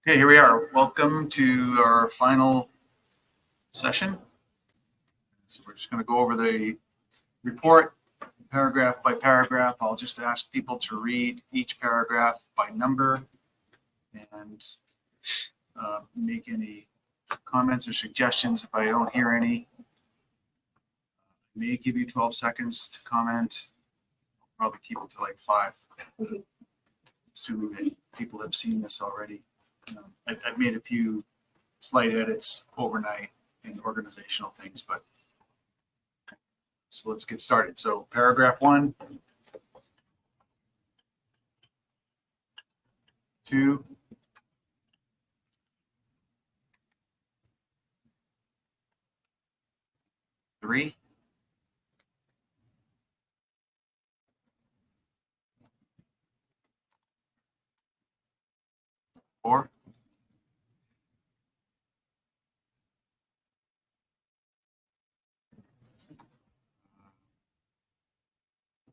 Okay, here we are. Welcome to our final session. So we're just going to go over the report paragraph by paragraph. I'll just ask people to read each paragraph by number and make any comments or suggestions if I don't hear any. I may give you 12 seconds to comment. I'll probably keep it to like 5, assuming that people have seen this already. I've made a few slight edits overnight in organizational things, but so let's get started. So paragraph 1, 2, 3, 4,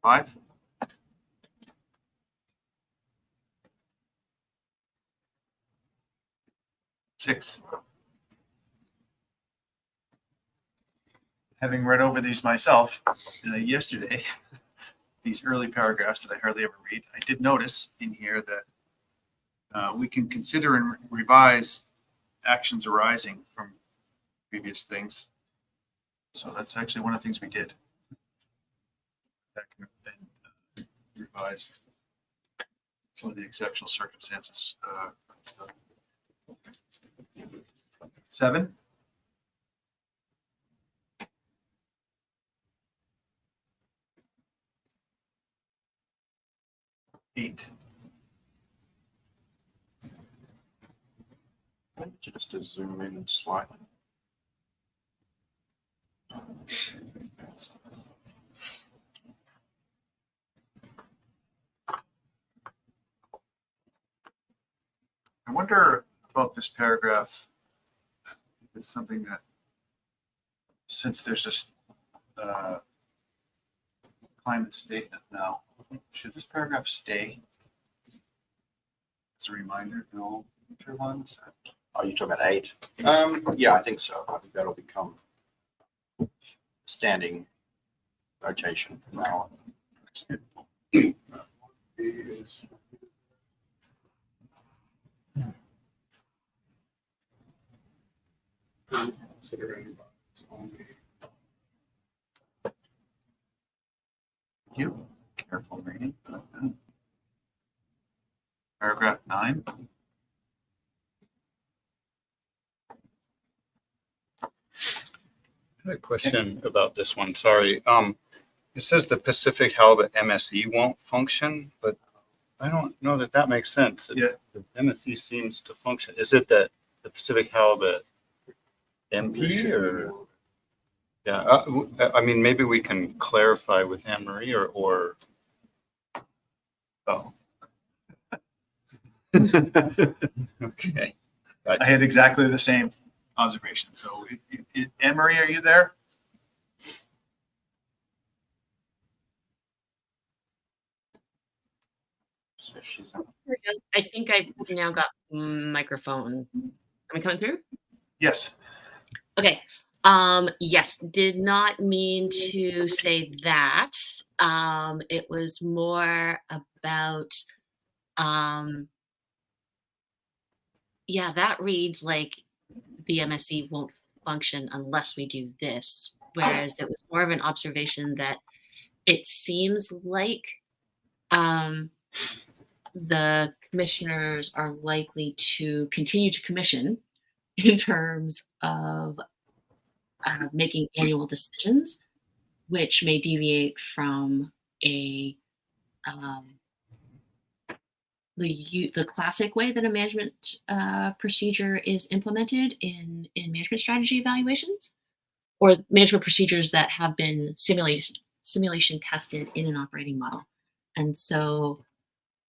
5, 6. Having read over these myself yesterday, these early paragraphs that I hardly ever read, I did notice in here that we can consider and revise actions arising from previous things. So that's actually one of the things we did. That can have been revised some of the exceptional circumstances. 7. 8. Just to zoom in slightly. I wonder about this paragraph. If it's something that, since there's this climate statement now, should this paragraph stay? As a reminder, no future ones. Oh, you're talking about 8? Yeah, I think so. I think that'll become standing notation from now on. Thank you. Careful reading. Paragraph 9. I had a question about this one. Sorry. It says the Pacific Halibut MSE won't function, but I don't know that that makes sense. Yeah. The MSE seems to function. Is it that the Pacific Halibut MP or? Yeah, I mean, maybe we can clarify with Anne Marie or oh. Okay. I had exactly the same observation. So, Anne Marie, are you there? So she's I think I've now got microphone. Am I coming through? Yes. Okay. Yes, did not mean to say that. It was more about, yeah, that reads like the MSC won't function unless we do this. Whereas it was more of an observation that it seems like the commissioners are likely to continue to commission in terms of making annual decisions, which may deviate from a the classic way that a management procedure is implemented in management strategy evaluations, or management procedures that have been simulation tested in an operating model. And so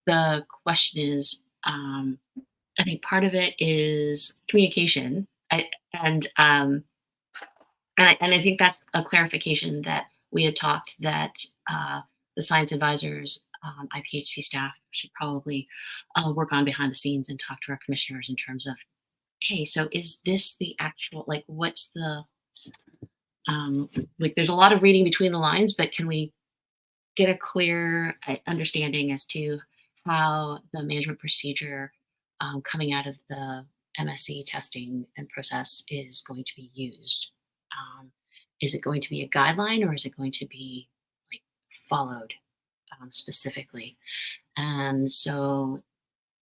the question is, I think part of it is communication, and I think that's a clarification that we had talked that the science advisors IPHC staff should probably work on behind the scenes and talk to our commissioners in terms of, hey, so is this the actual, like, what's the, like, there's a lot of reading between the lines, but can we get a clear understanding as to how the management procedure coming out of the MSC testing and process is going to be used? Is it going to be a guideline, or is it going to be like followed specifically? And so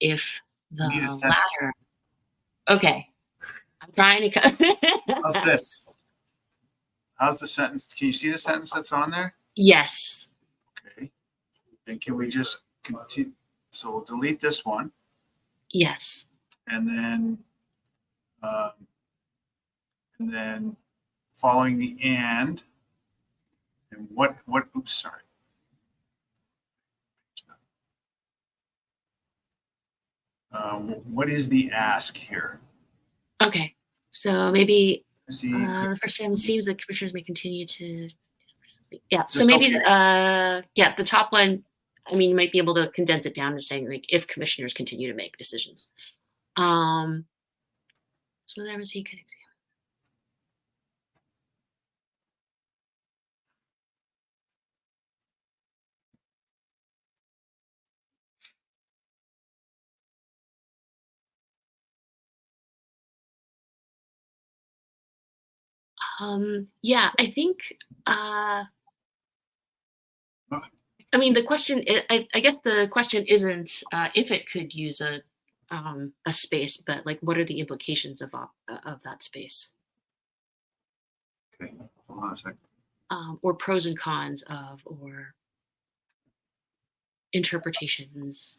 if the Need a sentence. latter, okay, I'm trying to. How's this? How's the sentence? Can you see the sentence that's on there? Yes. Okay. And can we just continue? So we'll delete this one, Yes. and then following the and what, oops, sorry. What is the ask here? Okay. So maybe See, the first time seems that commissioners may continue to. Yeah. Is So this maybe, okay? yeah, the top one, I mean, you might be able to condense it down to saying, like, if commissioners continue to make decisions. So whatever he could examine. Yeah, I think, I mean, the question, I guess the question isn't if it could use a space, but like, what are the implications of that space, okay, hold on a second. or pros and cons of, or interpretations.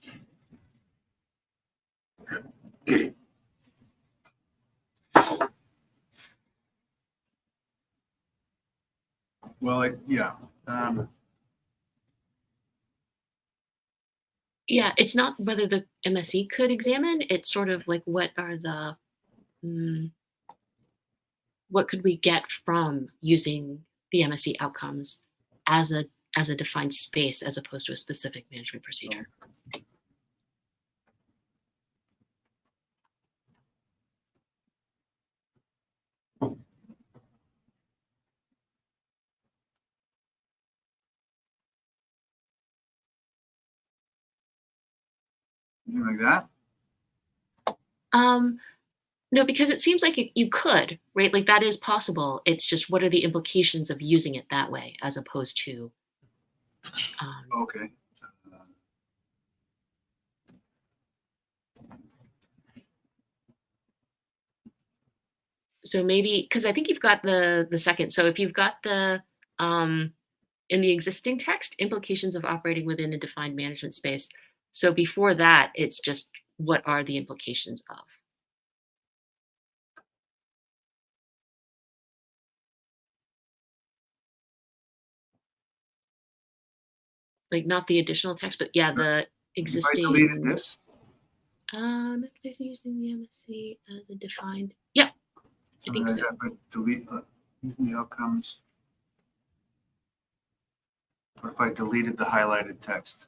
Well, yeah. Yeah, it's not whether the MSE could examine. It's sort of like, what are the what could we get from using the MSE outcomes as a defined space as opposed to a specific management procedure. Something like that. No, because it seems like you could, right? Like, that is possible. It's just, what are the implications of using it that way as opposed to. Okay. So maybe, because I think you've got the second. So if you've got the in the existing text, implications of operating within a defined management space. So before that, it's just, what are the implications of? Like, not the additional text, but yeah, the existing. Have I deleted this? Using the MSC as a defined. Yep. I think so. But delete using the outcomes. Or if I deleted the highlighted text.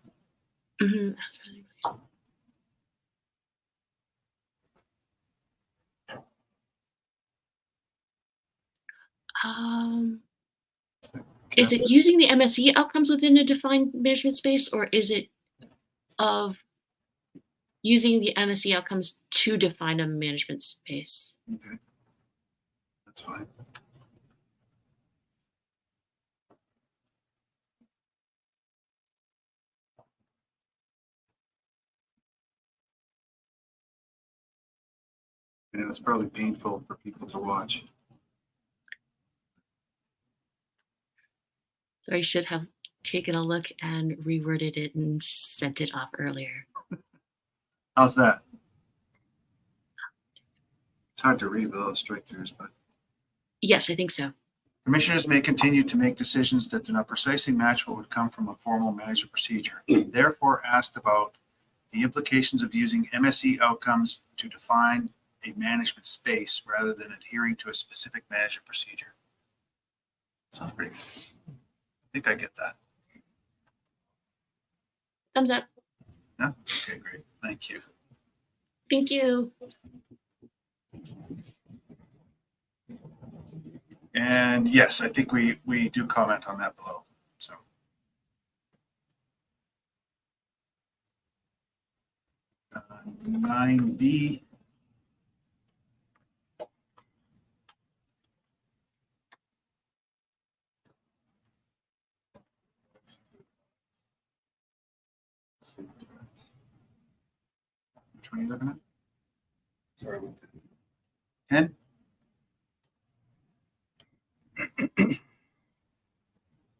That's really nice. Is it using the MSE outcomes within a defined management space, or is it of using the MSE outcomes to define a management space? Okay. That's fine. And it was probably painful for people to watch. So I should have taken a look and reworded it and sent it off earlier. How's that? It's hard to read with those straight throughs, but. Yes, I think so. Commissioners may continue to make decisions that do not precisely match what would come from a formal management procedure. Therefore, asked about the implications of using MSE outcomes to define a management space rather than adhering to a specific management procedure. Sounds pretty good. I think I get that. Thumbs up. No? Okay, great. Thank you. Thank you. And yes, I think we do comment on that below. So. Uh, 9B. Which one are you looking at? Sorry. 10?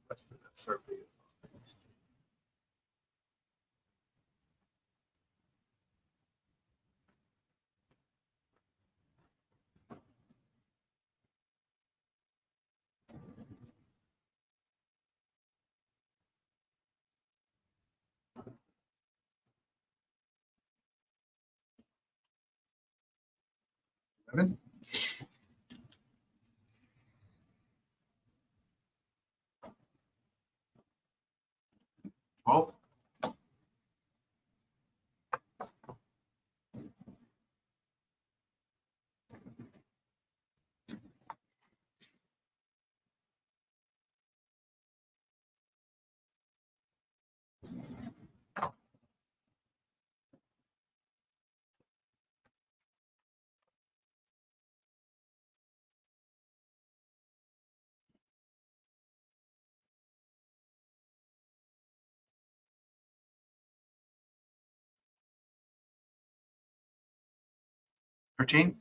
That's the SRB. Seven? 12? Thirteen?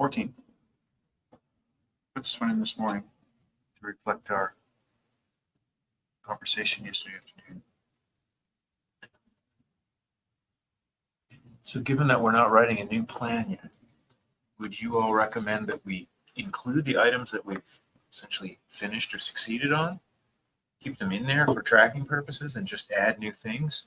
$14. Put this one in this morning to reflect our conversation yesterday afternoon. So given that we're not writing a new plan yet, would you all recommend that we include the items that we've essentially finished or succeeded on? Keep them in there for tracking purposes and just add new things?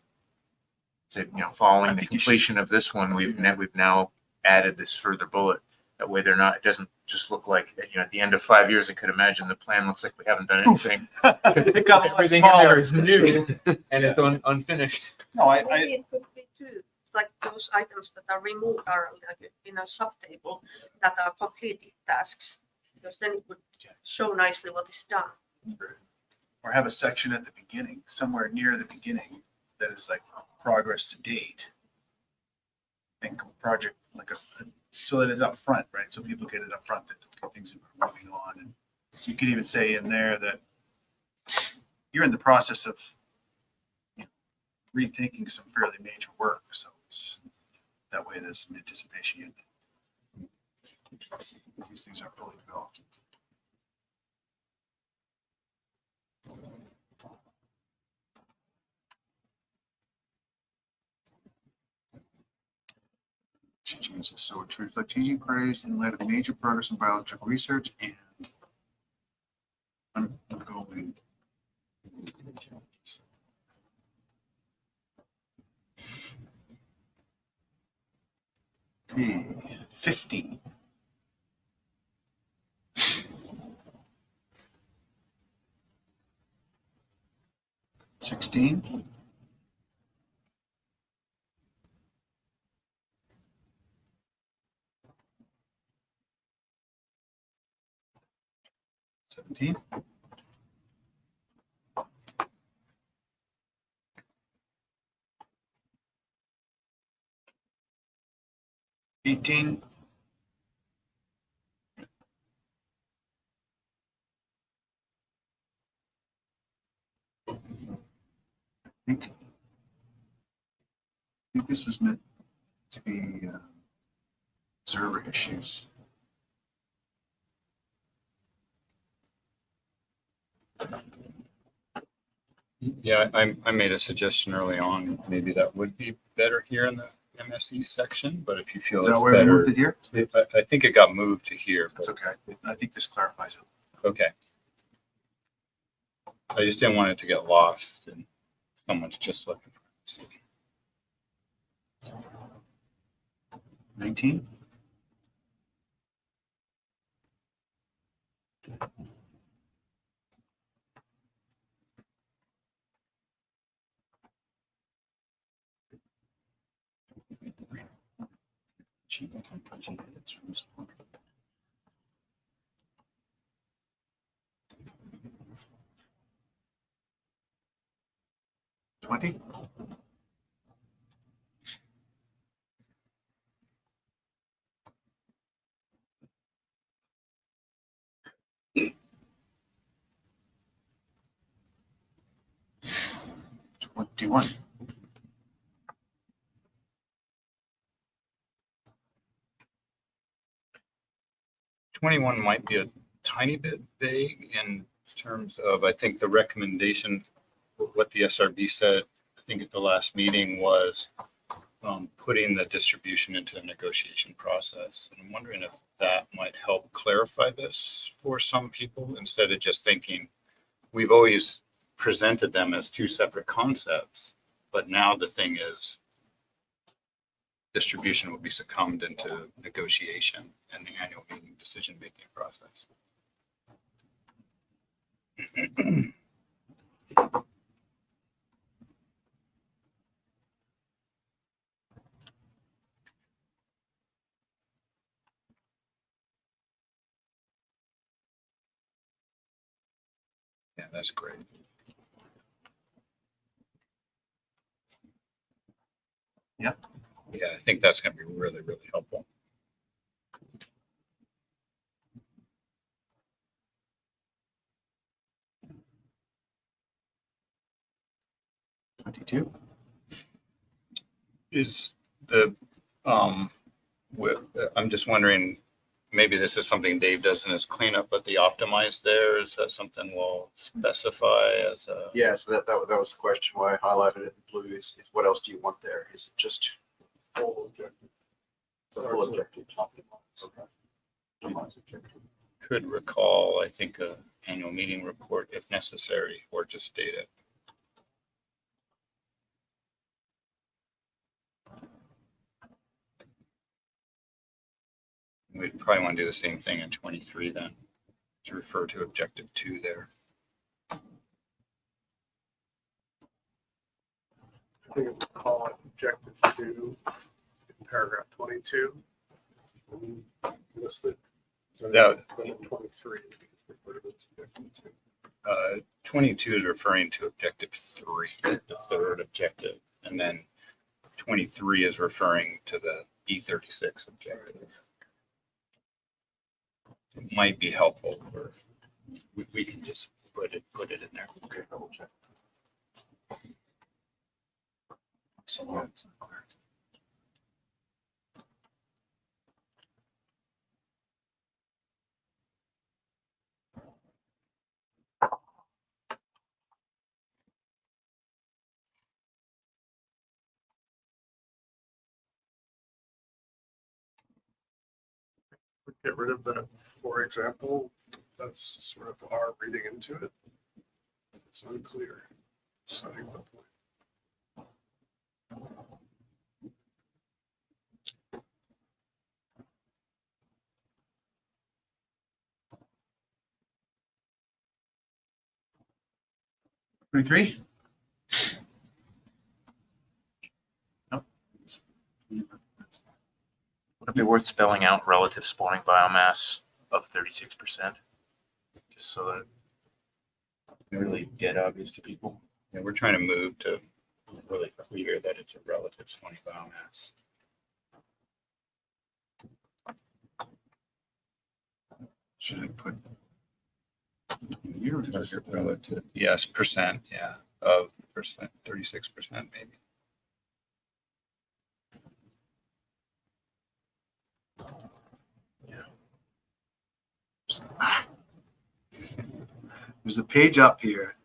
So, I following the think you should. completion of this one, we've now added this further bullet. That way it doesn't just look like, at the end of 5 years, I could imagine the plan looks like we haven't done anything. It got a lot Everything in smaller. there is new and it's unfinished. No, Maybe it could be too, like those items that are removed are like in a subtable that are completed tasks, because then it would show nicely what is done. or have a section at the beginning, somewhere near the beginning, that is like progress to date. And project like so that it's up front, right? So people get it up front that things are moving on. And you could even say in there that you're in the process of rethinking some fairly major work. So it's that way there's some anticipation. These things aren't fully developed. So to reflect changing priorities in light of major progress in biological research and ongoing challenges. Okay, 50. $16. $17. $18. I think this was meant to be observer issues. Yeah, I made a suggestion early on. Maybe that would be better here in the MSE section, but if you feel Is it's that where we better, moved it here? I think it got moved to here. That's But, okay. I think this clarifies it. okay. I just didn't want it to get lost and someone's just looking for it. 19. 20? Twenty-one. 21 might be a tiny bit vague in terms of, I think the recommendation, what the SRB said, I think at the last meeting was putting the distribution into the negotiation process. And I'm wondering if that might help clarify this for some people instead of just thinking, we've always presented them as two separate concepts, but now the thing is distribution will be succumbed into negotiation and the annual meeting decision-making process. Yeah, that's great. Yeah. Yeah, I think that's going to be really, really helpful. Twenty-two. Is the, I'm just wondering, maybe this is something Dave does in his cleanup, but the optimize there, is that something we'll specify as a? Yeah, so that was the question why I highlighted it in blue is what else do you want there? Is it just full objective? It's a full objective. Okay. Optimize objective. Could recall, I think, a annual meeting report if necessary, or just state it. We'd probably want to do the same thing in 23 then, to refer to objective 2 there. I think it would call it objective 2 in paragraph 22. And list it. And That- then in 23. Refer to it as objective 2. 22 is referring to objective 3, the third objective, and then 23 is referring to the E36 objective. It might be helpful for, we can just put it in there. Okay, double check. So it's not clear. Get rid of that, for example. That's sort of our reading into it. It's unclear. Setting the point. 23? Nope. Would it be worth spelling out relative spawning biomass of 36%? Just so that it really get obvious to people. And we're trying to move to really clear that it's a relative spawning biomass. Should I put? Year or just Just relative, yes, percent, yeah, of percent, 36% maybe. There's a page up here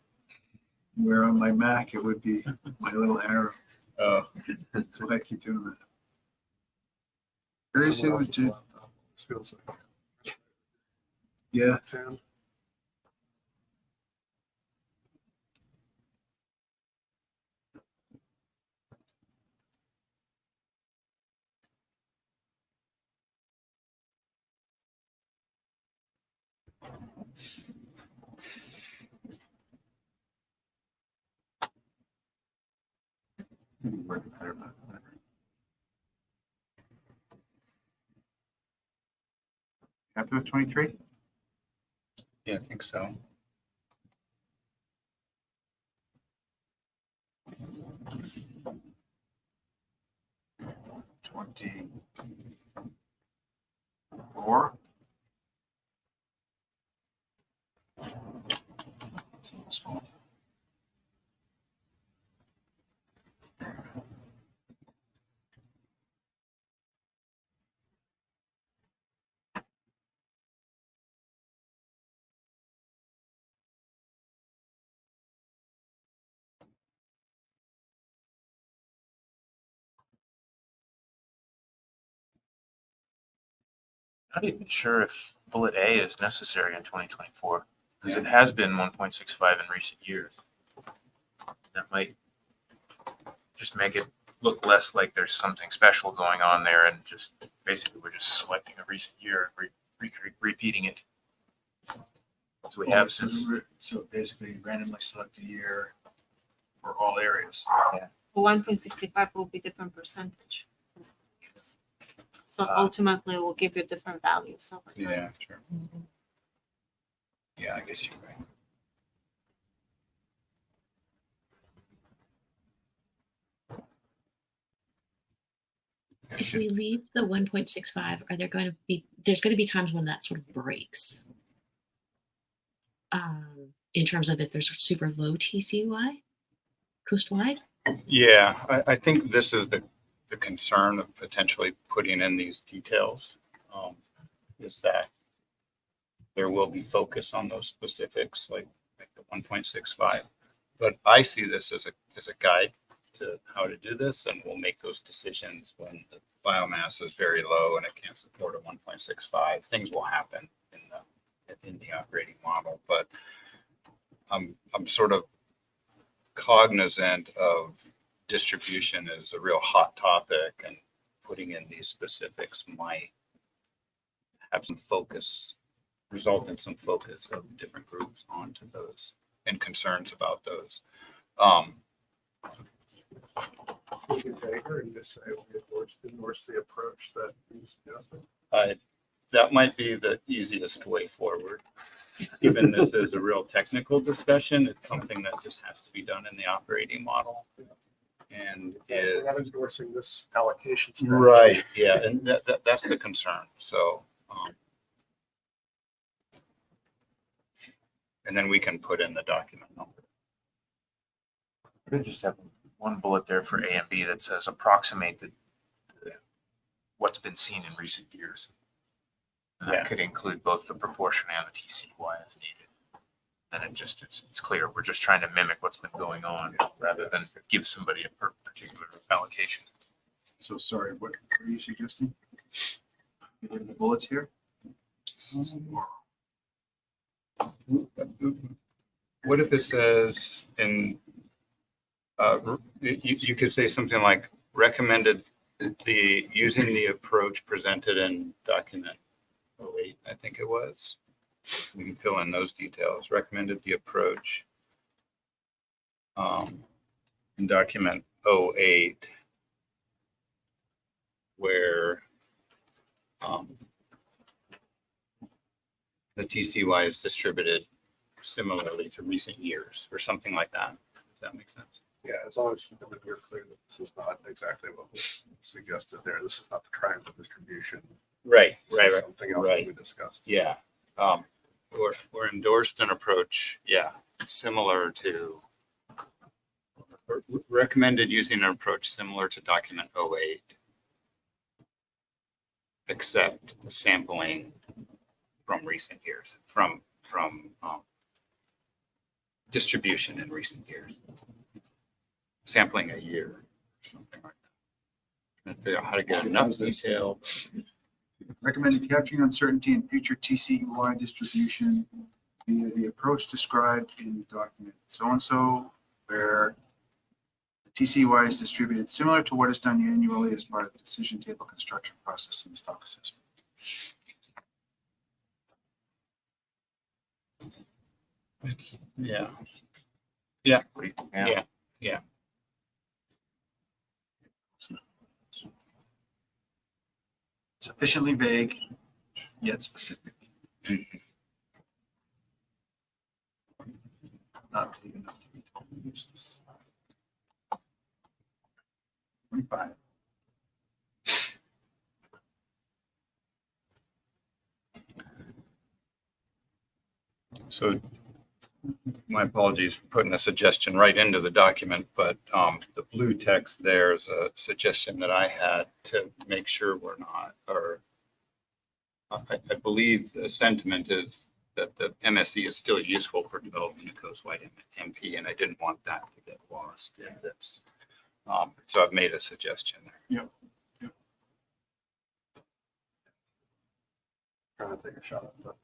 where on my Mac it would be my little arrow. Oh, That's why I keep doing that. Very Someone soon, else's laptop. This feels like yeah. 10. Maybe word it better, but whatever. Happy with 23? Yeah, I think so. Twenty-four. It's a little small. Not even sure if bullet A is necessary in 2024, because it has been 1.65 in recent years. That might just make it look less like there's something special going on there, and just basically we're just selecting a recent year and repeating it. So we have since. So basically randomly select a year for all areas. 1.65 will be different percentage. So ultimately, it will give you different values over time. Yeah, sure. Yeah, I guess you're right. If we leave the 1.65, are there going to be, there's going to be times when that sort of breaks. In terms of if there's super low TCY coast-wide. Yeah, I think this is the concern of potentially putting in these details, is that there will be focus on those specifics, like the 1.65. But I see this as a guide to how to do this, and we'll make those decisions when the biomass is very low and it can't support a 1.65. Things will happen in the operating model, but I'm sort of cognizant of distribution is a real hot topic, and putting in these specifics might have some focus, result in some focus of different groups onto those and concerns about those. We can take her and just say we endorse the approach that you suggested. That might be the easiest way forward. Given this is a real technical discussion, it's something that just has to be done in the operating model. And We're not endorsing this allocation strategy. right, yeah, and that's the concern. So, and then we can put in the document number. We could just have one bullet there for A and B that says approximate what's been seen in recent years. And that Yeah. could include both the proportion and the TCY as needed. Then it's clear. We're just trying to mimic what's been going on rather than give somebody a particular allocation. So sorry, what are you suggesting? The bullets here? What if it says in, you could say something like recommended using the approach presented in document 08, I think it was. We can fill in those details. Recommended the approach in document 08, where the TCY is distributed similarly to recent years or something like that. Does that make sense? Yeah, as long as you're clear that this is not exactly what was suggested there. This is not the triangle distribution. Right, This is something else that we discussed. Yeah. Or endorsed an approach, yeah, similar to, or recommended using an approach similar to document 08, except sampling from recent years, from distribution in recent years. Sampling a year, or something like that. And figure out how to get enough detail. Recommended capturing uncertainty in future TCEY distribution via the approach described in document so-and-so, where the TCEY is distributed similar to what is done annually as part of the decision table construction process and stock assessment. Yeah. Yeah. Yeah. Sufficiently vague, yet specific. Not vague enough to be totally useless. 25. So my apologies for putting a suggestion right into the document, but the blue text there is a suggestion that I had to make sure we're not, or I believe the sentiment is that the MSC is still useful for developing a coastwide MP, and I didn't want that to get lost in this. So I've made a suggestion there. Trying to take a shot at that.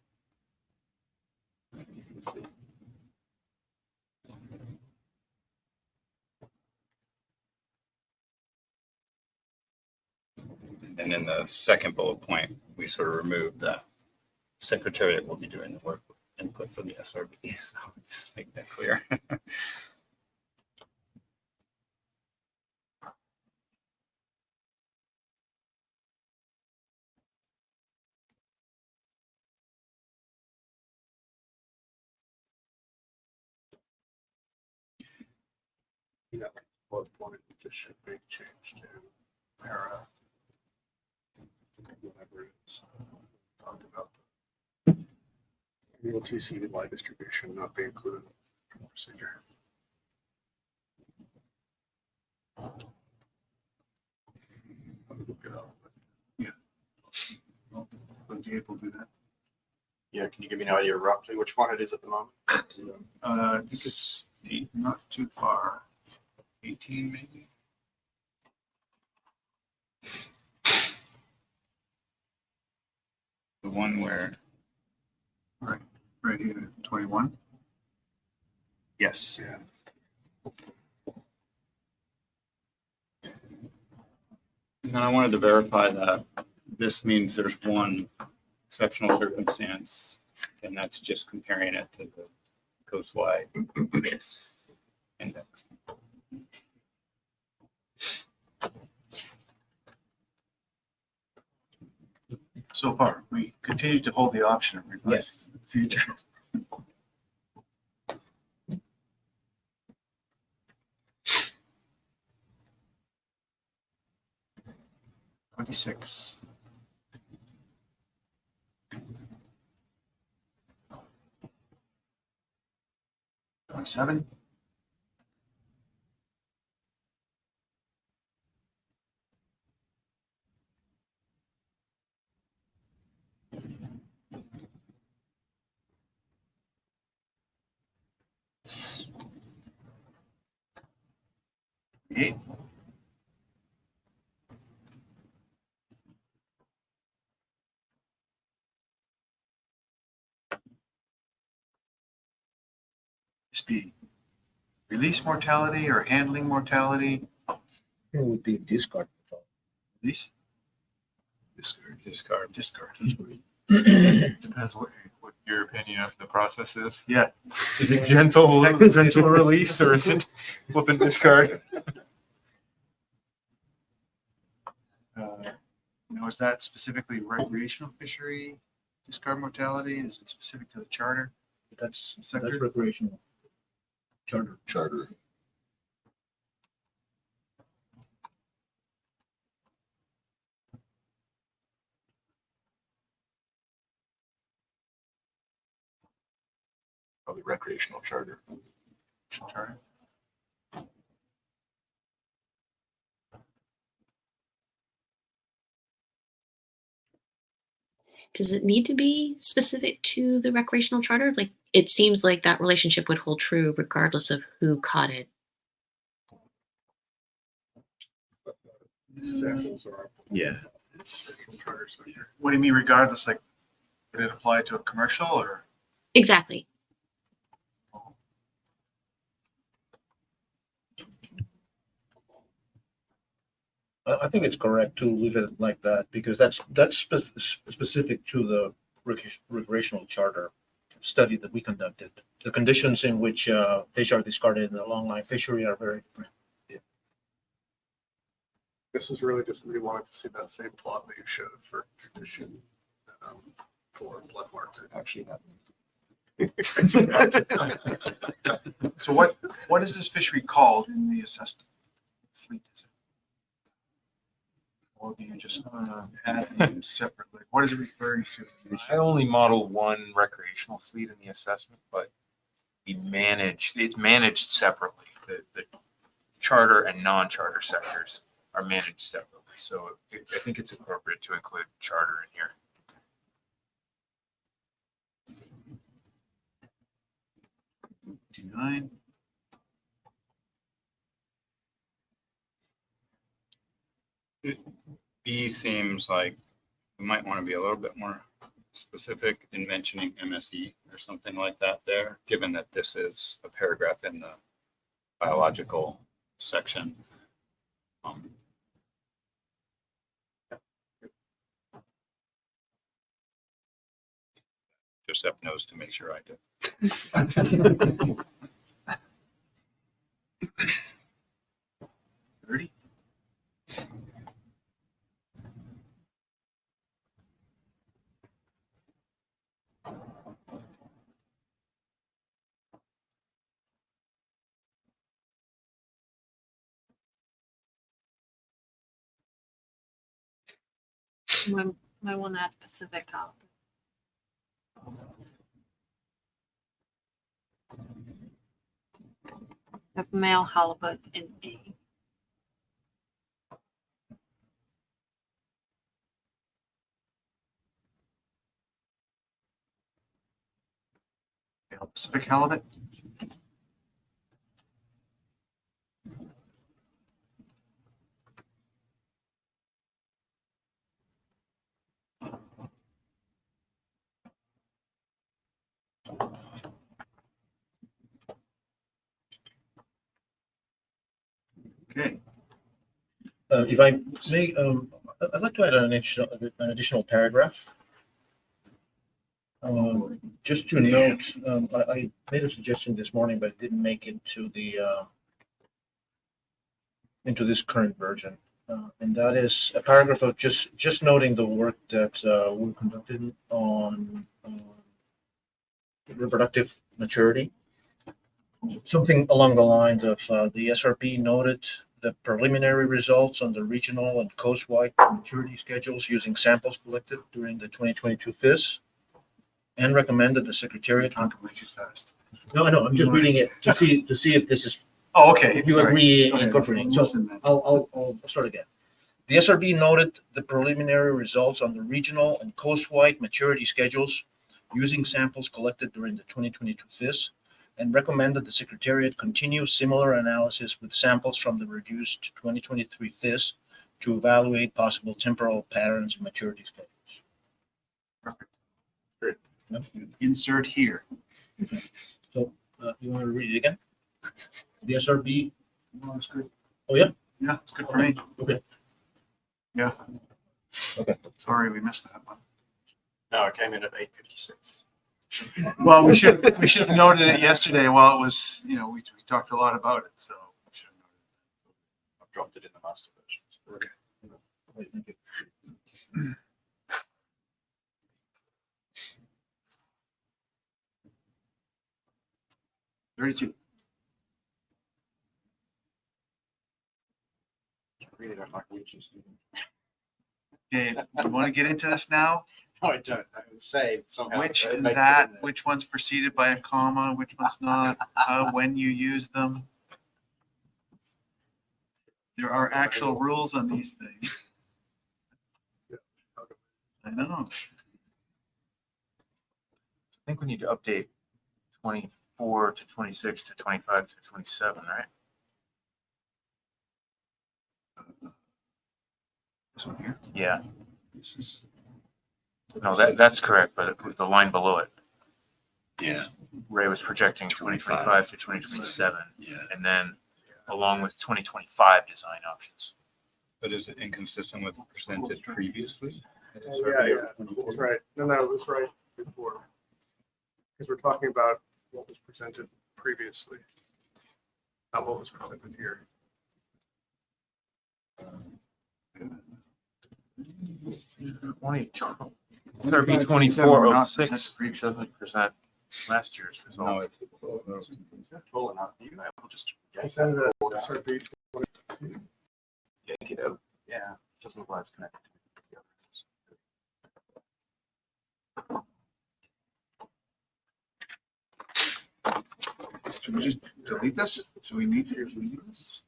And in the second bullet point, we sort of removed that secretariat will be doing the work with input for the SRB. So just make that clear. Yeah, bullet point, it just should be changed to para. Whatever it's talked about. The TC line distribution not be included in the procedure. I'll look it up. Would you able to do that? Yeah, can you give me an idea roughly which one it is at the moment? It's not too far. 18 maybe. The one where, Right here, 21. yes. Yeah. And then I wanted to verify that this means there's one exceptional circumstance, and that's just comparing it to the coastwide base index. So far, we continue to hold the option of revising in the future. Twenty-six. Twenty-seven. Eight. This be release mortality or handling mortality? It would be discard. Release, Discard. discard. Depends what your opinion of the process is. Yeah. Is it gentle release or is it flip and discard? Now, is that specifically recreational fishery discard mortality? Is it specific to the charter? That's Sector? recreational. Charter. Probably recreational charter. Charter. Does it need to be specific to the recreational charter? Like, it seems like that relationship would hold true regardless of who caught it. Samples are. Yeah. Charter, so here. What do you mean regardless? Like, would it apply to a commercial or? Exactly. I think it's correct to leave it like that because that's specific to the recreational charter study that we conducted. The conditions in which fish are discarded in the longline fishery are very different. This is really just me wanting to see that same plot that you showed for condition for blood marker. Actually, so what is this fishery called in the assessment? Fleet is it? Or do you just add them separately? What is it referring to? I only model one recreational fleet in the assessment, but it's managed separately. The charter and non-charter sectors are managed separately. So I think it's appropriate to include charter in here. Nine. B seems like we might want to be a little bit more specific in mentioning MSE or something like that there, given that this is a paragraph in the biological section. Joseph knows to make sure I do. 30. Might want to add Pacific halibut. Have male halibut in A. Pacific halibut. Okay. If I may, I'd like to add an additional paragraph. Just to note, I made a suggestion this morning, but it didn't make it to the into this current version. And that is a paragraph of just noting the work that we conducted on reproductive maturity. Something along the lines of the SRB noted the preliminary results on the regional and coastwide maturity schedules using samples collected during the 2022 FIS and recommended the Secretariat. Talking way too fast. No, I know, I'm just reading it to see if this is, Oh, okay. if you Sorry. agree Go ahead. incorporating. So Listen then. I'll start again. The SRB noted the preliminary results on the regional and coastwide maturity schedules using samples collected during the 2022 FIS and recommended the Secretariat continue similar analysis with samples from the reduced 2023 FIS to evaluate possible temporal patterns in maturity schedules. Perfect. Great. Yep. Insert here. So you want to read it again? The SRB. Well, that's good. Oh, yeah? Yeah, it's good for me. Okay. Yeah. Okay. Sorry, we missed that one. No, it came in at 8:56. Well, we should have noted it yesterday while it was, we talked a lot about it, so. we should have noted it. I've dropped it in the master version. Okay. Wait, thank you. $32. Really don't like reaches. Okay, you want to get into this now? No, I don't. I would say somehow. Which it and makes it that, in there. which one's preceded by a comma, which one's not, when you use them. There are actual rules on these things. I know. I think we need to update 24 to 26 to 25 to 27, right? This one here. Yeah, This is, no, that's correct, but the line below it, Yeah, Ray was projecting 2025 to 2027, yeah. and then along with 2025 design options. But is it inconsistent with presented previously? Yeah, that's right. No, it was right before. Because we're talking about what was presented previously, not what was presented here. SRB 2406 doesn't present last year's No, results. it's, Well, not you, I will just I yank said that. that SRB Yank it out. Yeah, doesn't look like it's connected to the others. Should we just delete this? So we need to delete this?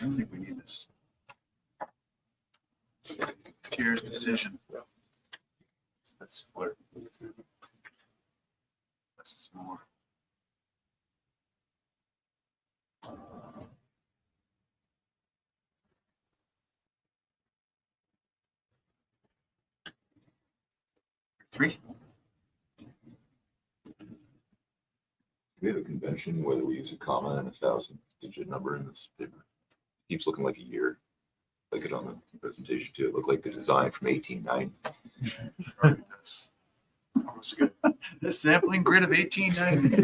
I don't think we need this. Chair's decision. That's where This is more. Three? We have a convention whether we use a comma and a 1,000-digit number in this paper. Keeps looking like a year, like it on the presentation too. It looked like the design from 1890. The sampling grid of 1890.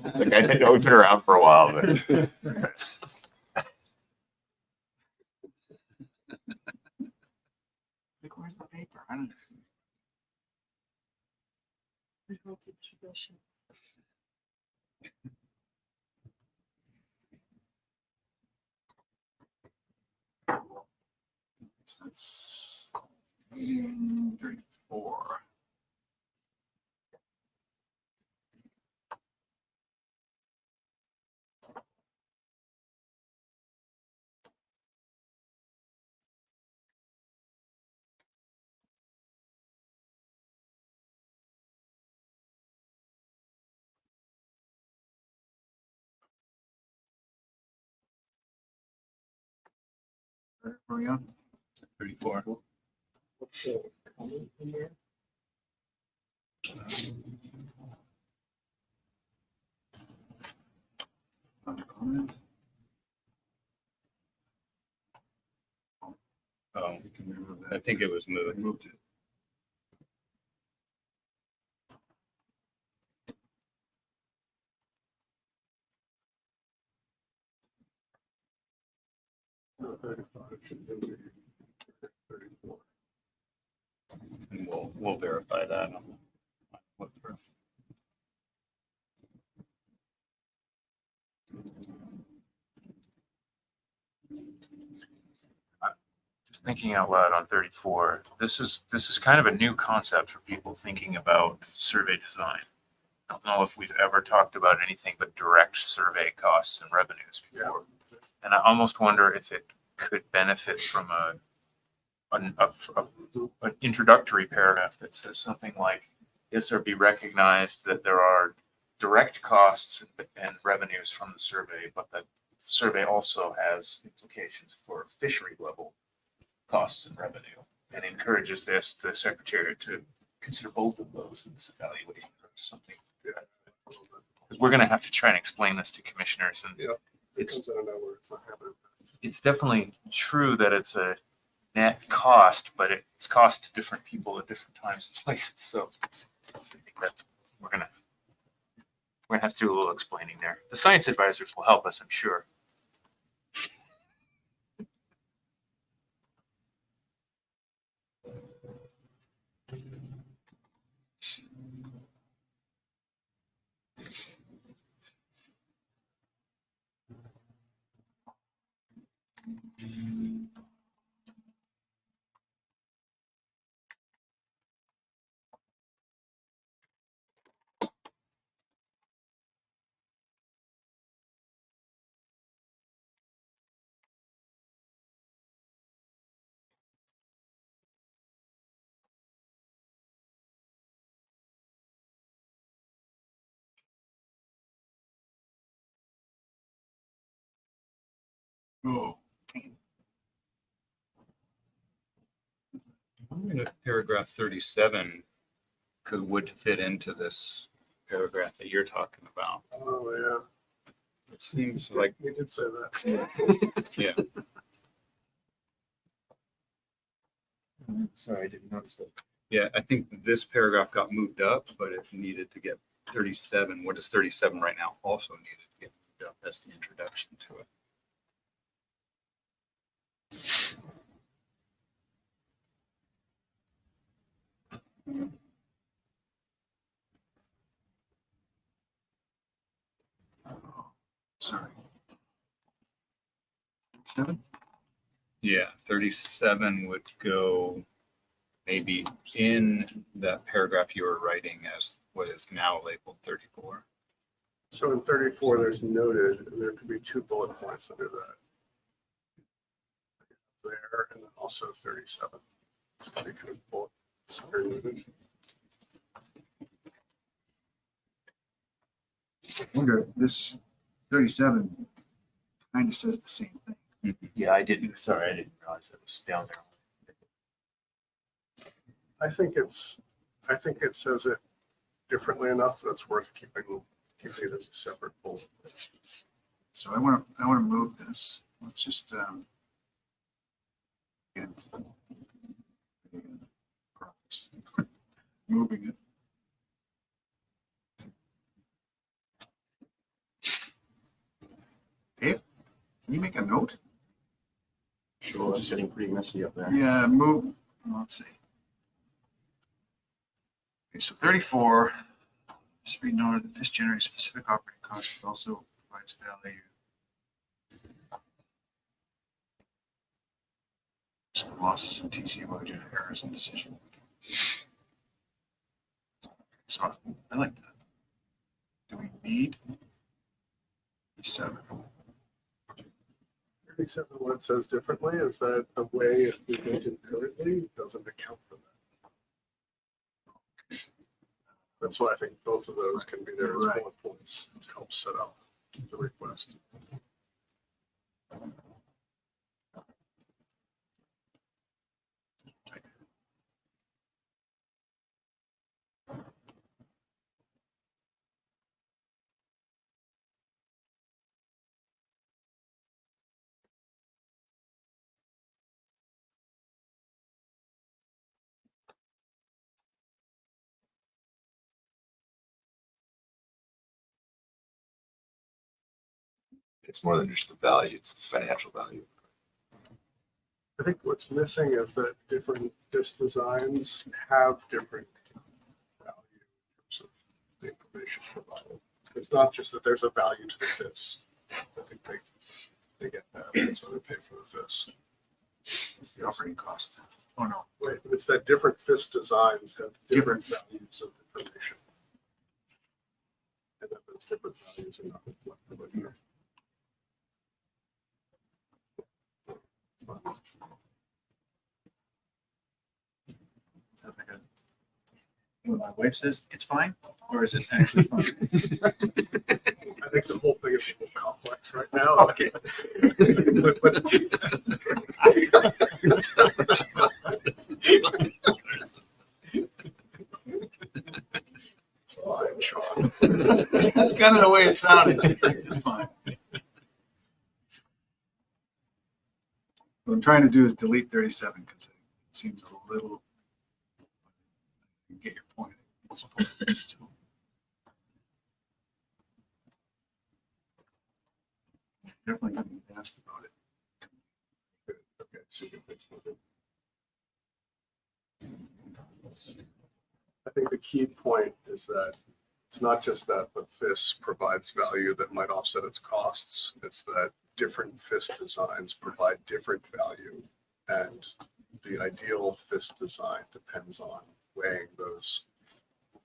It's like, I know it's been around for a while, but Where's the paper? I don't know. So that's 34. Where are we on? 34. Comment. Oh, We can remove that. I think it was moved. Moved it. No, 35 should be 34. And we'll verify that on the flip through. just thinking out loud on 34, this is kind of a new concept for people thinking about survey design. I don't know if we've ever talked about anything but direct survey costs and revenues before. And I almost wonder if it could benefit from an introductory paragraph that says something like, SRB recognized that there are direct costs and revenues from the survey, but that the survey also has implications for fishery level costs and revenue, and encourages the secretary to consider both of those in this evaluation or something. Because we're going to have to try and explain this to commissioners, and Yeah. it's I don't know where it's not happening. it's definitely true that it's a net cost, but it's cost to different people at different times and places. So I think that's we're gonna have to do a little explaining there. The science advisors will help us, I'm sure. Oh, Paragraph 37 would fit into this paragraph that you're talking about. Oh, It seems yeah. like, We did say that. yeah, Sorry, I didn't notice that. yeah, I think this paragraph got moved up, but it needed to get 37. What is 37 right now? Also needed to get moved up. That's the introduction to it. Sorry. 7? Yeah, 37 would go maybe in that paragraph you were writing as what is now labeled 34. So in 34, there's noted, and there could be 2 bullet points under that. There, and then also 37. It's going to be kind of bullets under noted. I wonder if this 37 kind of says the same thing. Yeah, I didn't, sorry, I didn't realize that was down there. I think it says it differently enough that it's worth keeping it as a separate bullet. So I want to move this. Let's just again, progress. Moving it. Dave, can you make a note? Sure, it's getting pretty messy up there. Yeah, move. Let's see. Okay, so 34. Should be noted that this generates specific operating costs, but also provides value. So losses in TCO due to errors in decision. So I like that. Do we need 7? 37, what it says differently is that the way it's presented currently doesn't account for that. That's why I think both of those can be there as Right. bullet points to help set up the request. It's more than just the value, it's the financial value. I think what's missing is that different FIS designs have different value in terms of the information provided. It's not just that there's a value to the FIS. I think they get that. That's why they pay for the FIS. It's the operating cost. Oh, no. Right, but it's that different FIS designs have different values of information. And that those different values are not reflected in here. Sounds like when my wife says it's fine, or is it actually fine? I think the whole thing is a little complex right now. Okay. It's fine, Sean. That's kind of the way it sounded. It's fine. What I'm trying to do is delete 37 because it seems a little. Get your point. It's definitely going to be asked about it. Okay, so you can fix it. I think the key point is that it's not just that the FIS provides value that might offset its costs. It's that different FIS designs provide different value, and the ideal FIS design depends on weighing those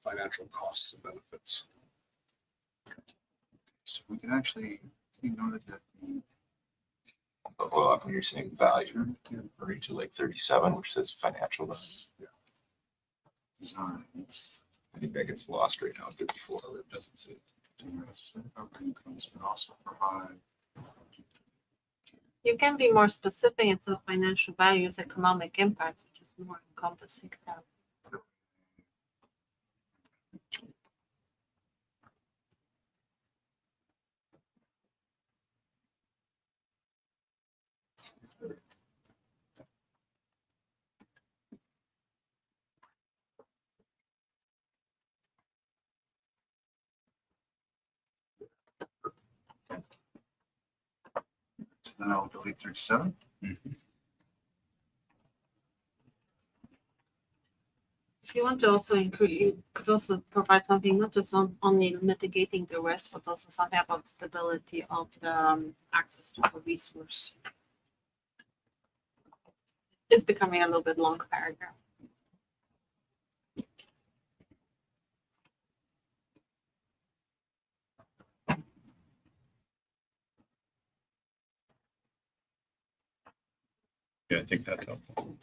financial costs and benefits. So we can actually be noted that the But well, when you're saying value, alternative refer to like 37, which says financial value. designs I think that gets lost right now at 54, where it doesn't say. generate specific operating costs, but also provide. You can be more specific instead of financial values, economic impact, which is more encompassing. So then I'll delete 37. If you want to also include, you could also provide something not just on only mitigating the risk, but also something about stability of the access to the resource. It's becoming a little bit long paragraph. Yeah, I think that's helpful.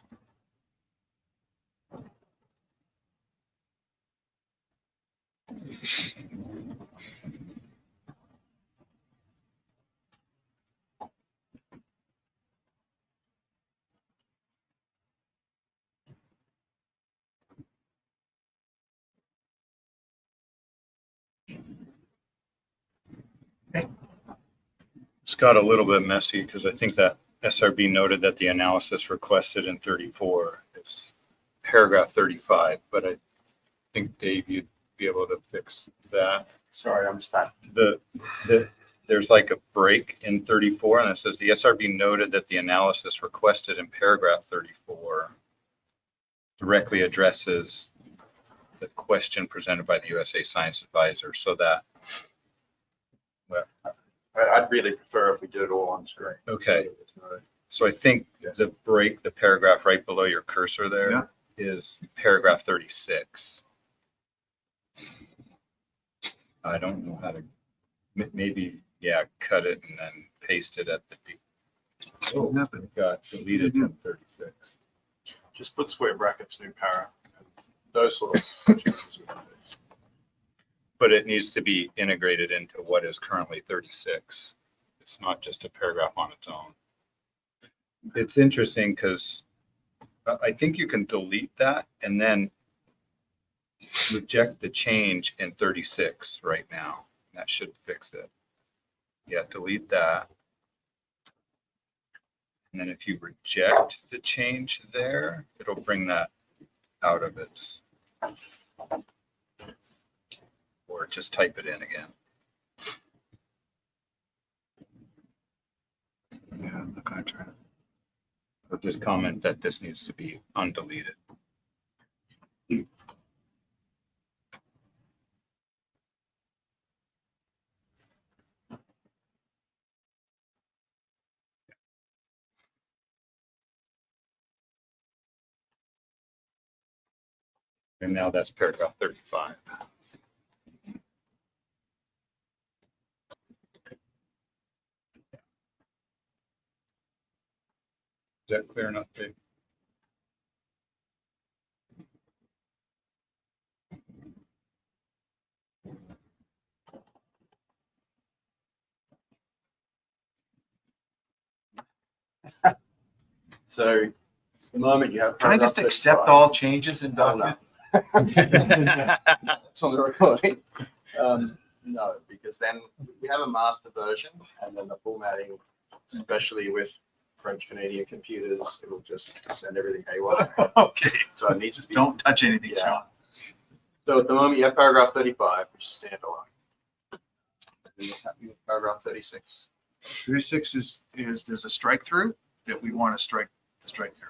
It's got a little bit messy because I think that SRB noted that the analysis requested in 34 is paragraph 35, but I think Dave, you'd be able to fix that. Sorry, I missed that. There's like a break in 34 and it says the SRB noted that the analysis requested in paragraph 34 directly addresses the question presented by the USA Science Advisor, so that, well, I'd really prefer if we did it all on screen. okay. So I think the break, the paragraph right below your cursor Yeah. there is paragraph 36. I don't know how to, maybe, yeah, cut it and then paste it at the, oh, it got deleted from 36. Just put square brackets, new para, and those sort of suggestions. But it needs to be integrated into what is currently 36. It's not just a paragraph on its own. It's interesting because I think you can delete that and then reject the change in 36 right now. That should fix it. Yeah, delete that. And then if you reject the change there, it'll bring that out of its, or just type it in again. Yeah, I'm not gonna try. Or just comment that this needs to be undeleted. And now that's paragraph 35. Is that clear enough, Dave? So the moment you have. Can I just paragraph accept 35 all changes in No, no. document? It's on the recording. No, because then we have a master version and then the formatting, especially with French Canadian computers, it will just send everything haywire. Okay, So it needs to be. don't touch anything, Yeah. Sean. So at the moment you have paragraph 35, which is standalone. And then what's happening with paragraph 36? 36 is there's a strike through that we want to strike the strike through.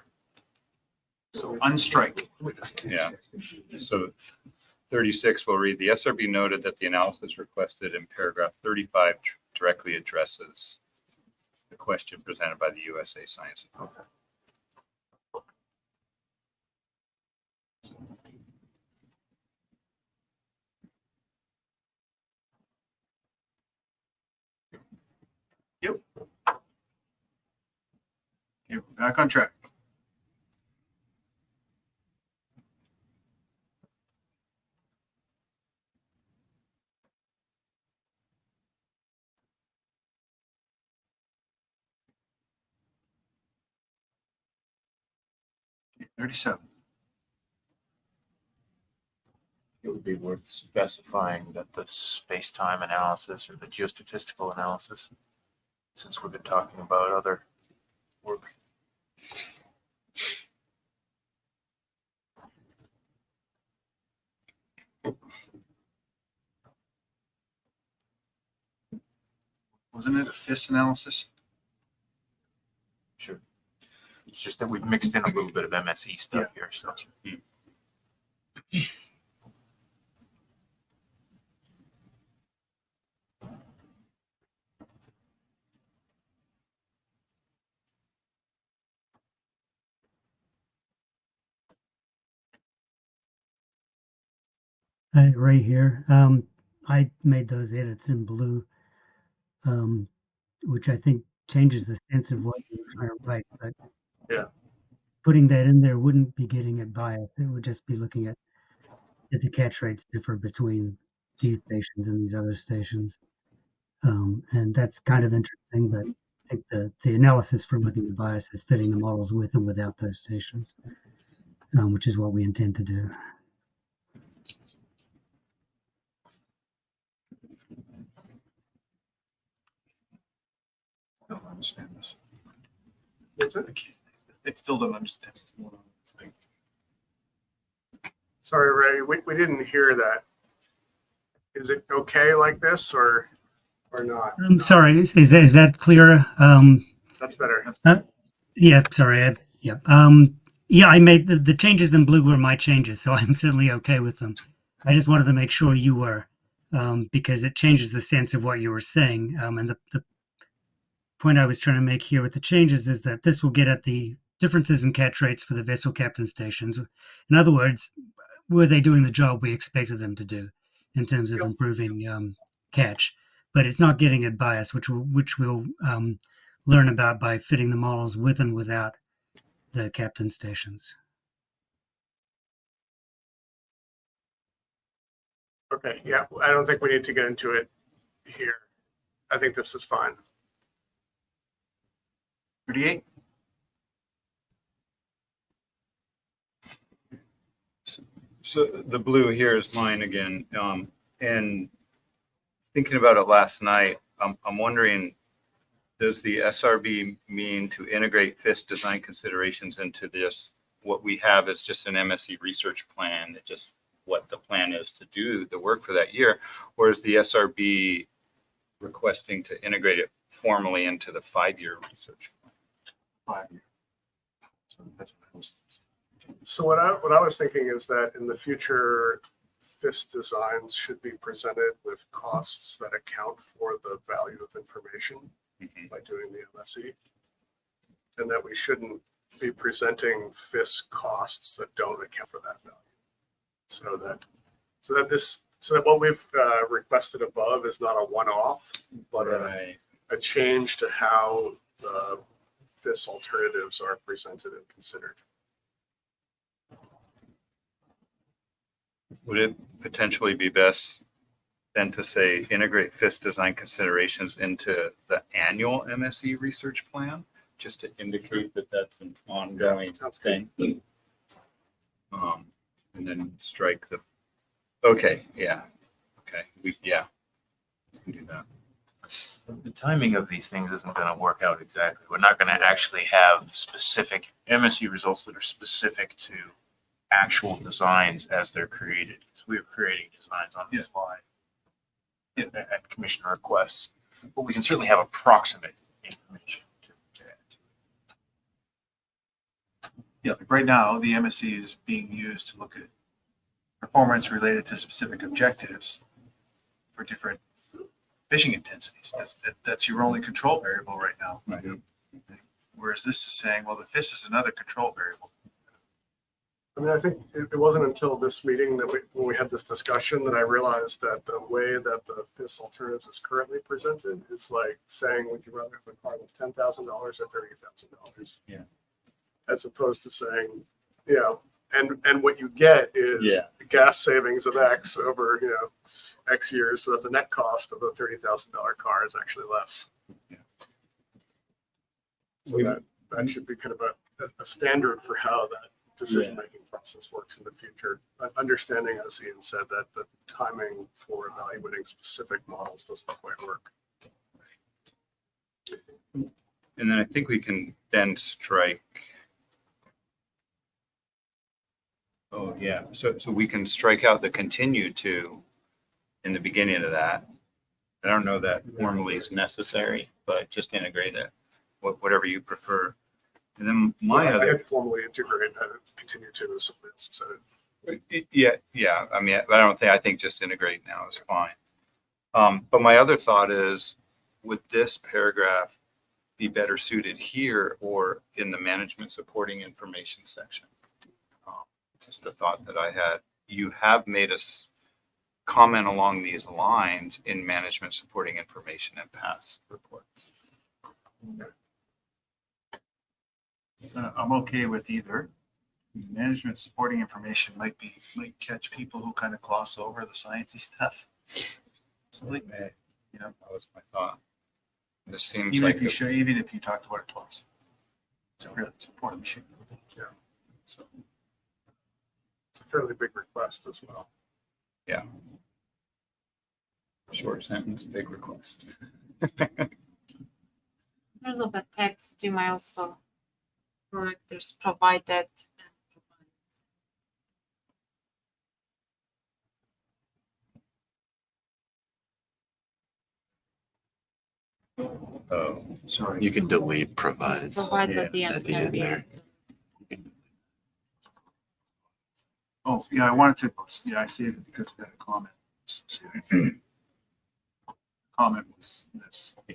So unstrike. Yeah. So 36 will read, the SRB noted that the analysis requested in paragraph 35 directly addresses the question presented by the USA Science. Yep. Okay, we're back on track. Okay, 37. It would be worth specifying that the space-time analysis or the geostatistical analysis, since we've been talking about other work. Wasn't it a FIS analysis? Sure. It's just that we've mixed in a little bit of MSE stuff here, so. Right here. I made those edits in blue, which I think changes the sense of what you're trying to write. But Yeah. putting that in there wouldn't be getting at bias. It would just be looking at did the catch rates differ between these stations and these other stations. And that's kind of interesting, but I think the analysis for looking at bias is fitting the models with and without those stations, which is what we intend to do. I don't understand this. What's it? I still don't understand what's going on with this thing. Sorry, Ray, we didn't hear that. Is it okay like this or not? I'm sorry. Is that clearer? That's better. Yeah, sorry. Yeah. Yeah, I made the changes in blue were my changes, so I'm certainly okay with them. I just wanted to make sure you were, because it changes the sense of what you were saying. And the point I was trying to make here with the changes is that this will get at the differences in catch rates for the vessel captain stations. In other words, were they doing the job we expected them to do in terms of improving catch? But it's not getting at bias, which we'll learn about by fitting the models with and without the captain stations. Okay, yeah, I don't think we need to get into it here. I think this is fine. 38. So the blue here is mine again. And thinking about it last night, I'm wondering, does the SRB mean to integrate FIST design considerations into this? What we have is just an MSc research plan, that just what the plan is to do the work for that year, or is the SRB requesting to integrate it formally into the 5-year research plan? 5 years. So that's what I was thinking. So what I was thinking is that in the future, FIST designs should be presented with costs that account for the value of information by doing the MSc, and that we shouldn't be presenting FIST costs that don't account for that value. So that what we've requested above is not a one-off, but Right. a change to how the FIST alternatives are presented and considered. Would it potentially be best then to say integrate FIST design considerations into the annual MSc research plan, just to indicate that that's an ongoing sounds good. thing? And then strike the, okay, yeah, okay, we can do that. The timing of these things isn't going to work out exactly. We're not going to actually have specific MSc results that are specific to actual designs as they're created. So we're creating designs on the Yeah. fly Yeah. at commissioner requests, but we can certainly have approximate information to add to it. Yeah, like right now, the MSc is being used to look at performance related to specific objectives for different fishing intensities. That's your only control variable right now. Right. Whereas this is saying, well, the FIS is another control variable. I mean, I think it wasn't until this meeting that when we had this discussion that I realized that the way that the FIS alternatives is currently presented is like saying, would you rather have a car that's $10,000 or $30,000? Yeah. As opposed to saying, you know, and what you get is gas savings of X over, you know, X years, so that the net cost of a $30,000 car is actually less. Yeah. So that should be kind of a standard for how that decision-making process works in the future. But understanding, as Ian said, that the timing for evaluating specific models doesn't quite work. And then I think we can then strike. Oh, yeah. So we can strike out the continue to in the beginning of that. I don't know that formally is necessary, but just integrate it, whatever you prefer. And then my I other, had formally integrated that, continue to as something else instead of Yeah. I mean, I think just integrate now is fine. But my other thought is, would this paragraph be better suited here or in the management supporting information section? Just a thought that I had. You have made us comment along these lines in management supporting information in past reports. I'm okay with either. Management supporting information might catch people who kind of gloss over the sciencey stuff. So like, you know, That was my thought. This seems even like if you show, even if you talked about it twice, it's it's important issue. Yeah. So It's a fairly big request as well. short sentence, big request. There's a bit text you might also correct. There's provided and provides. Oh, sorry. You can delete provides. Provides Yeah, at the end. at the can end be there. Oh, yeah, I wanted to, yeah, I saved it because I got a comment. So, comment was this. Yeah.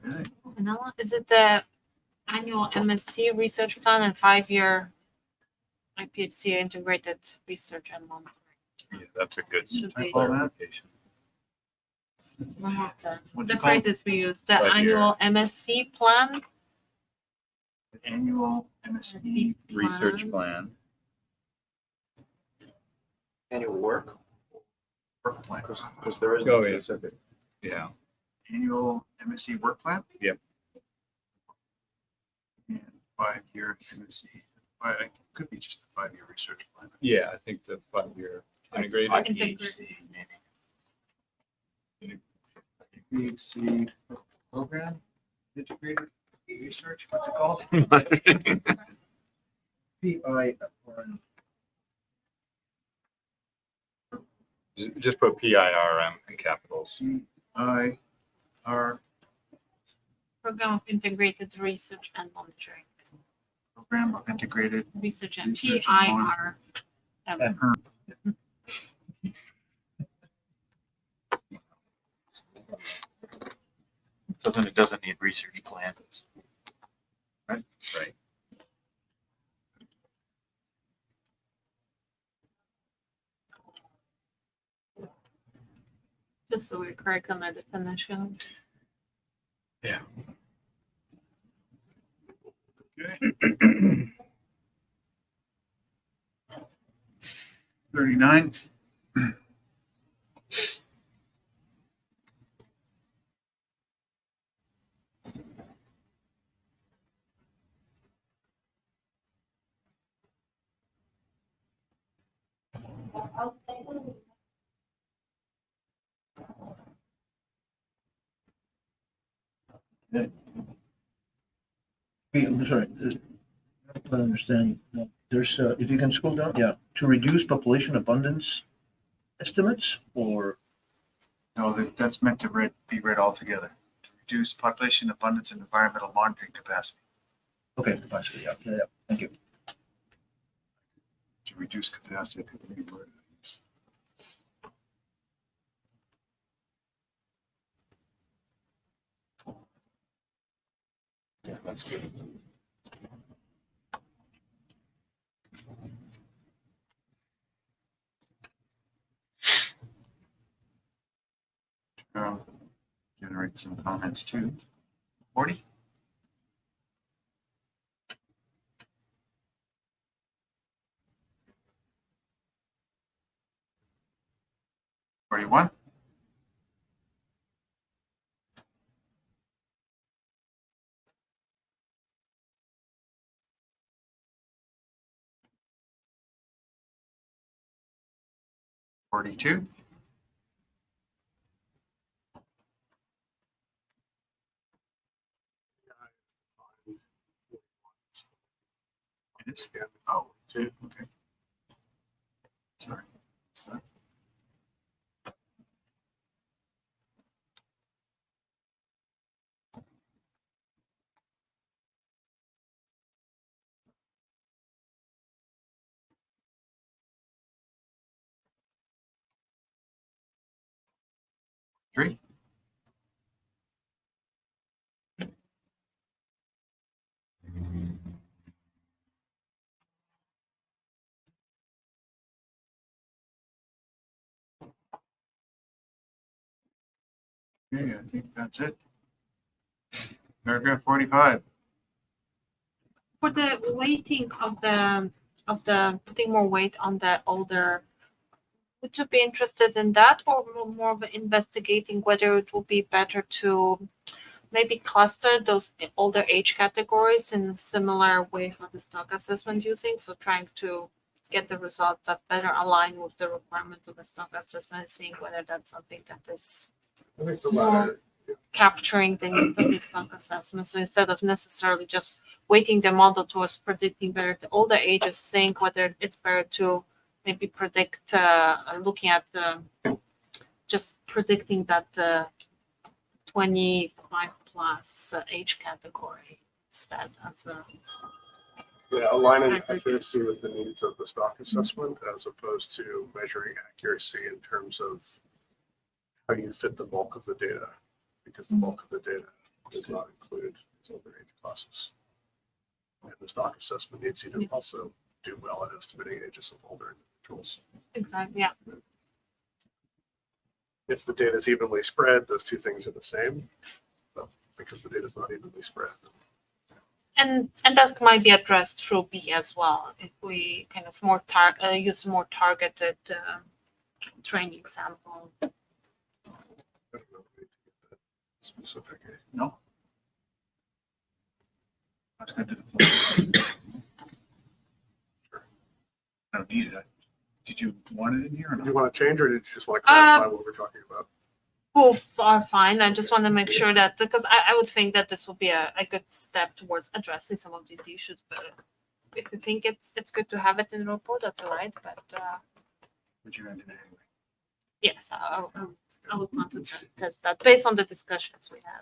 Okay. And how long is it the annual MSc research plan and 5-year IPHC integrated research and monitoring? yeah, that's a good Should be All that? clarification. one of What's the it called? phrases we use. The 5-year. annual MSc plan. The annual MSE Research plan. Annual work, work plan. because there is Oh, no yeah. specific. Yeah. Annual MSE work plan? Yep. And 5-year MSE. It could be just a 5-year research plan. Yeah, I think the 5-year integrated. Integrated. IPHC program, integrated research, what's it called? PI. Just put PIRM in capitals. CIR Program of integrated research and monitoring. program of integrated. Research and Research and PIR. So then it doesn't need research plans. Right. Just so we're correct on the definition. Yeah. Okay. 39. Wait, I'm sorry. I don't understand. There's, if you can scroll down, yeah, to reduce population abundance estimates or, No, that's meant to be read all together. To reduce population abundance and environmental monitoring capacity. okay, capacity, yeah, thank you. To reduce capacity. I think the word is. Yeah, that's good. Generate some comments too. 40? One? $42? It is? Yeah. Oh, 2, okay. Sorry. What's that? 3. Okay, I think that's it. Paragraph 45. For the weighting of the putting more weight on the older, would you be interested in that, or more of investigating whether it would be better to maybe cluster those older age categories in a similar way how the stock assessment using, so trying to get the results that better align with the requirements of the stock assessment, seeing whether that's something that is I think the latter, capturing the needs of the stock assessment. So instead of necessarily just weighting the model towards predicting better the older ages, saying whether it's better to maybe predict, looking at just predicting that 25 plus age category instead as a yeah, aligning accuracy with the needs of the stock assessment as opposed to measuring accuracy in terms of how you fit the bulk of the data, because the bulk of the data does not include these older age classes. And the stock assessment needs you to also do well at estimating ages of older individuals. exactly, yeah. If the data is evenly spread, those two things are the same. But because the data is not evenly spread, And that might be addressed through B as well, if we kind of use more targeted training sample. I don't know if we need to get that specific. No. Let's go to the place. Sure. I don't need it. Did you want it in here or Do you not? want to change, or did you just want to clarify what we're talking about? Both are fine. I just want to make sure that, because I would think that this will be a good step towards addressing some of these issues. But if you think it's good to have it in the report, that's all right. But But you're going to do it anyway. yes, I would want to test that based on the discussions we had.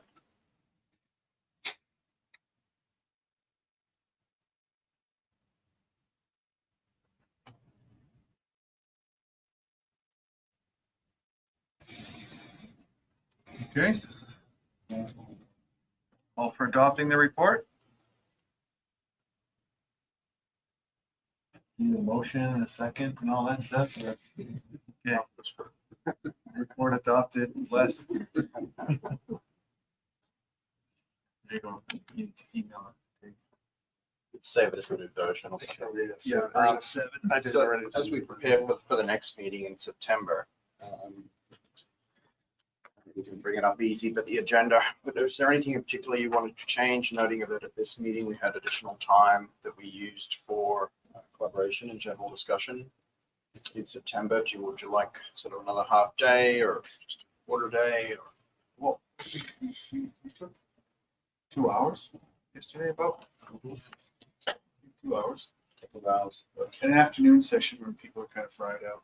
Okay. All for adopting the report? Need a motion and a second and all that stuff? Okay. Report adopted, blessed. There you go. You need to email it. Save it as a new version. Or something. Yeah, version 7. I did So, already. as we prepare for the next meeting in September, we can bring it up easy, but the agenda, but is there anything in particular you wanted to change, noting that at this meeting, we had additional time that we used for collaboration and general discussion in September? Would you like sort of another half day or just a quarter day? Or Well, we took 2 hours yesterday about. 2 hours. couple of hours? An afternoon session where people are kind of fried out.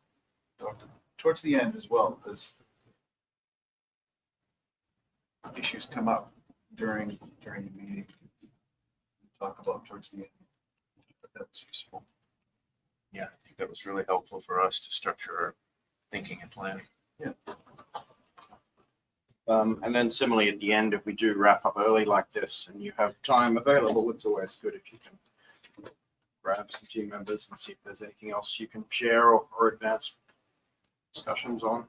Towards the end as well, because issues come up during the meeting. Talk about towards the end. But that was useful. Yeah, I think that was really helpful for us to structure our thinking and planning. And then similarly at the end, if we do wrap up early like this and you have time available, it's always good if you can grab some team members and see if there's anything else you can share or advance discussions on.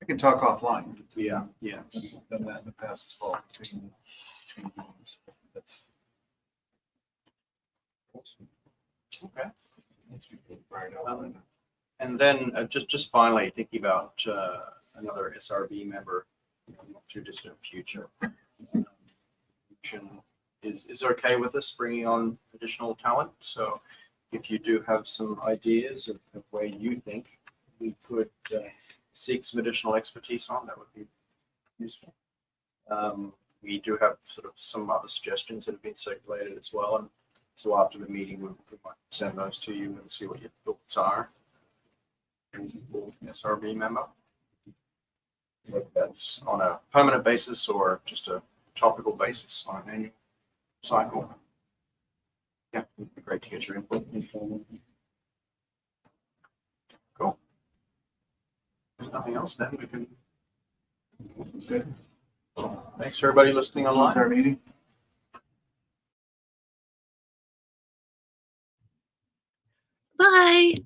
I can talk offline. Yeah. I've done that in the past as well between meetings. That's Okay. fried out. And then just finally thinking about another SRB member, in the not too distant future. Is okay with us bringing on additional talent. So if you do have some ideas of where you think we could seek some additional expertise on, that would be useful. We do have sort of some other suggestions that have been circulated as well. And so after the meeting, we might send those to you and see what your thoughts are. SRB member, whether that's on a permanent basis or just a topical basis on an annual cycle. Yeah, it'd be great to get your input. Cool. There's nothing else, then we can Good. Thanks for everybody listening online. That's our meeting. Bye.